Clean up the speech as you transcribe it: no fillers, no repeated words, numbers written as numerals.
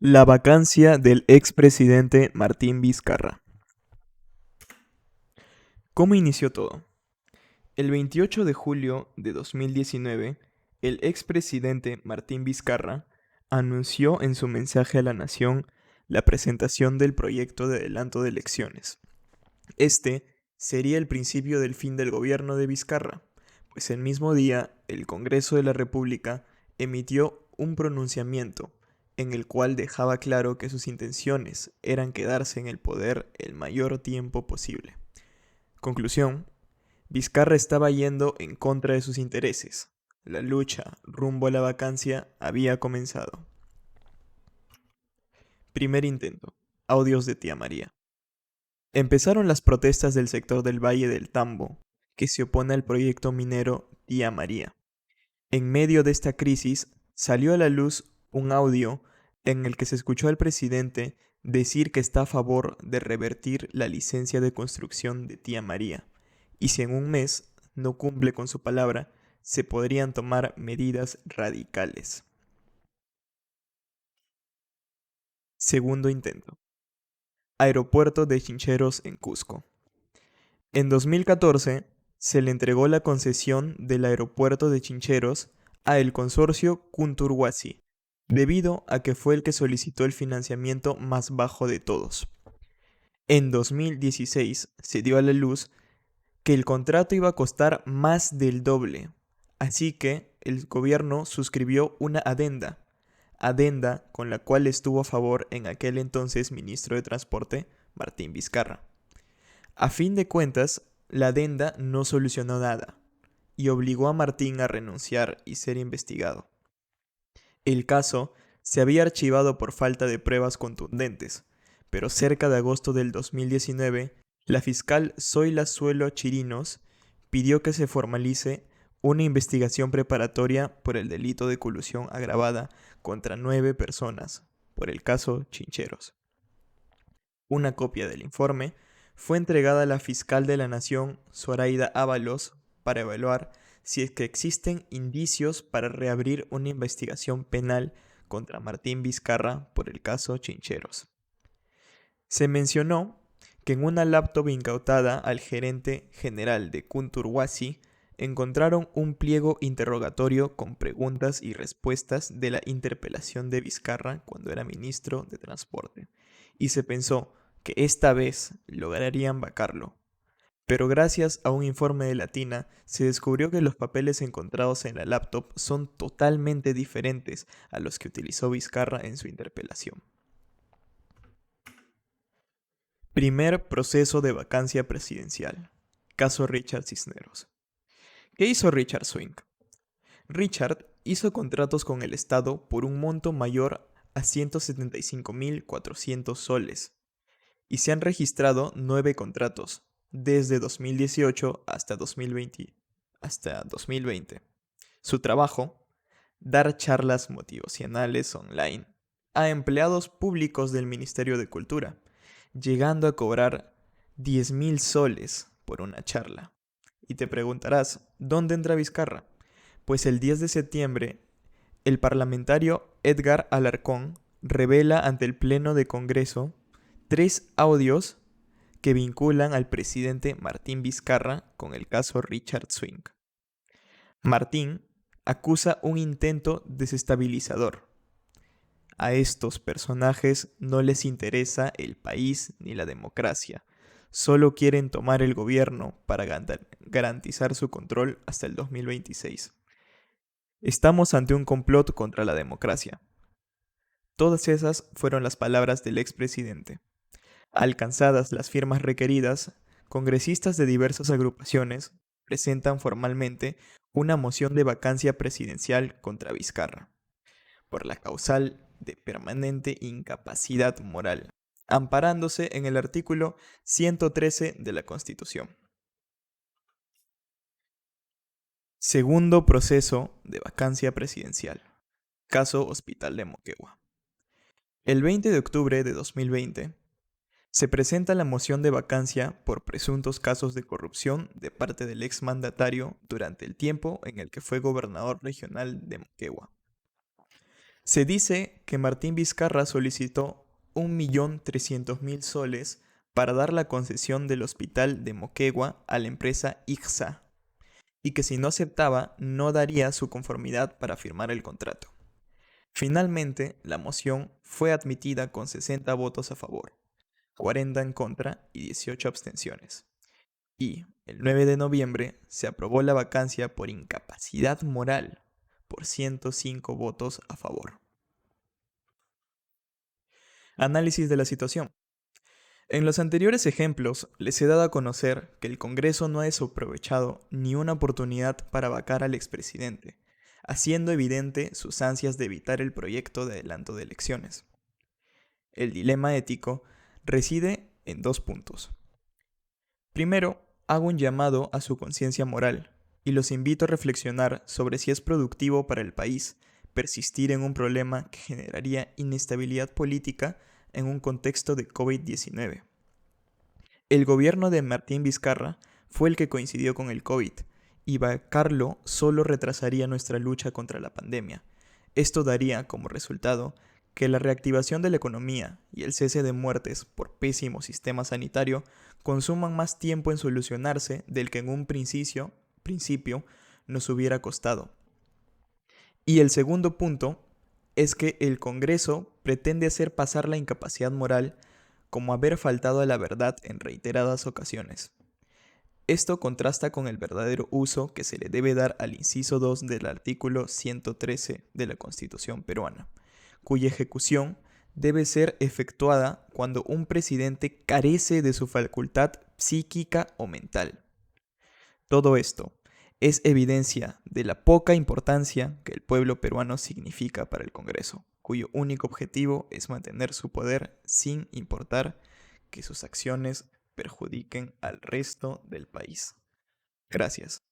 La vacancia del expresidente Martín Vizcarra. ¿Cómo inició todo? El 28 de julio de 2019, el expresidente Martín Vizcarra anunció en su mensaje a la nación la presentación del proyecto de adelanto de elecciones. Este sería el principio del fin del gobierno de Vizcarra, pues el mismo día el Congreso de la República emitió un pronunciamiento en el cual dejaba claro que sus intenciones eran quedarse en el poder el mayor tiempo posible. Conclusión: Vizcarra estaba yendo en contra de sus intereses. La lucha rumbo a la vacancia había comenzado. Primer intento. Audios de Tía María. Empezaron las protestas del sector del Valle del Tambo, que se opone al proyecto minero Tía María. En medio de esta crisis, salió a la luz un audio en el que se escuchó al presidente decir que está a favor de revertir la licencia de construcción de Tía María, y si en un mes no cumple con su palabra, se podrían tomar medidas radicales. Segundo intento. Aeropuerto de Chincheros en Cusco. En 2014 se le entregó la concesión del aeropuerto de Chincheros a el consorcio Kunturhuasi, debido a que fue el que solicitó el financiamiento más bajo de todos. En 2016 se dio a la luz que el contrato iba a costar más del doble, así que el gobierno suscribió una adenda con la cual estuvo a favor en aquel entonces ministro de Transporte, Martín Vizcarra. A fin de cuentas, la adenda no solucionó nada y obligó a Martín a renunciar y ser investigado. El caso se había archivado por falta de pruebas contundentes, pero cerca de agosto del 2019, la fiscal Zoila Suelo Chirinos pidió que se formalice una investigación preparatoria por el delito de colusión agravada contra 9 personas, por el caso Chincheros. Una copia del informe fue entregada a la fiscal de la Nación, Zoraida Ábalos, para evaluar si es que existen indicios para reabrir una investigación penal contra Martín Vizcarra por el caso Chincheros. Se mencionó que en una laptop incautada al gerente general de Kunturhuasi encontraron un pliego interrogatorio con preguntas y respuestas de la interpelación de Vizcarra cuando era ministro de Transporte, y se pensó que esta vez lograrían vacarlo. Pero gracias a un informe de Latina, se descubrió que los papeles encontrados en la laptop son totalmente diferentes a los que utilizó Vizcarra en su interpelación. Primer proceso de vacancia presidencial. Caso Richard Cisneros. ¿Qué hizo Richard Swing? Richard hizo contratos con el Estado por un monto mayor a 175.400 soles, y se han registrado 9 contratos, desde 2018 hasta 2020. Su trabajo: dar charlas motivacionales online a empleados públicos del Ministerio de Cultura, llegando a cobrar 10.000 soles por una charla. Y te preguntarás, ¿dónde entra Vizcarra? Pues el 10 de septiembre, el parlamentario Edgar Alarcón revela ante el Pleno de Congreso 3 audios que vinculan al presidente Martín Vizcarra con el caso Richard Swing. Martín acusa un intento desestabilizador. A estos personajes no les interesa el país ni la democracia. Solo quieren tomar el gobierno para garantizar su control hasta el 2026. Estamos ante un complot contra la democracia. Todas esas fueron las palabras del expresidente. Alcanzadas las firmas requeridas, congresistas de diversas agrupaciones presentan formalmente una moción de vacancia presidencial contra Vizcarra, por la causal de permanente incapacidad moral, amparándose en el artículo 113 de la Constitución. Segundo proceso de vacancia presidencial. Caso Hospital de Moquegua. El 20 de octubre de 2020, se presenta la moción de vacancia por presuntos casos de corrupción de parte del exmandatario durante el tiempo en el que fue gobernador regional de Moquegua. Se dice que Martín Vizcarra solicitó 1.300.000 soles para dar la concesión del hospital de Moquegua a la empresa ICSA y que si no aceptaba no daría su conformidad para firmar el contrato. Finalmente, la moción fue admitida con 60 votos a favor, 40 en contra y 18 abstenciones. Y el 9 de noviembre se aprobó la vacancia por incapacidad moral por 105 votos a favor. Análisis de la situación. En los anteriores ejemplos les he dado a conocer que el Congreso no ha desaprovechado ni una oportunidad para vacar al expresidente, haciendo evidente sus ansias de evitar el proyecto de adelanto de elecciones. El dilema ético reside en dos puntos. Primero, hago un llamado a su conciencia moral y los invito a reflexionar sobre si es productivo para el país persistir en un problema que generaría inestabilidad política en un contexto de COVID-19. El gobierno de Martín Vizcarra fue el que coincidió con el COVID, y vacarlo solo retrasaría nuestra lucha contra la pandemia. Esto daría como resultado que la reactivación de la economía y el cese de muertes por pésimo sistema sanitario consuman más tiempo en solucionarse del que en un principio nos hubiera costado. Y el segundo punto es que el Congreso pretende hacer pasar la incapacidad moral como haber faltado a la verdad en reiteradas ocasiones. Esto contrasta con el verdadero uso que se le debe dar al inciso 2 del artículo 113 de la Constitución peruana, cuya ejecución debe ser efectuada cuando un presidente carece de su facultad psíquica o mental. Todo esto es evidencia de la poca importancia que el pueblo peruano significa para el Congreso, cuyo único objetivo es mantener su poder sin importar que sus acciones perjudiquen al resto del país. Gracias.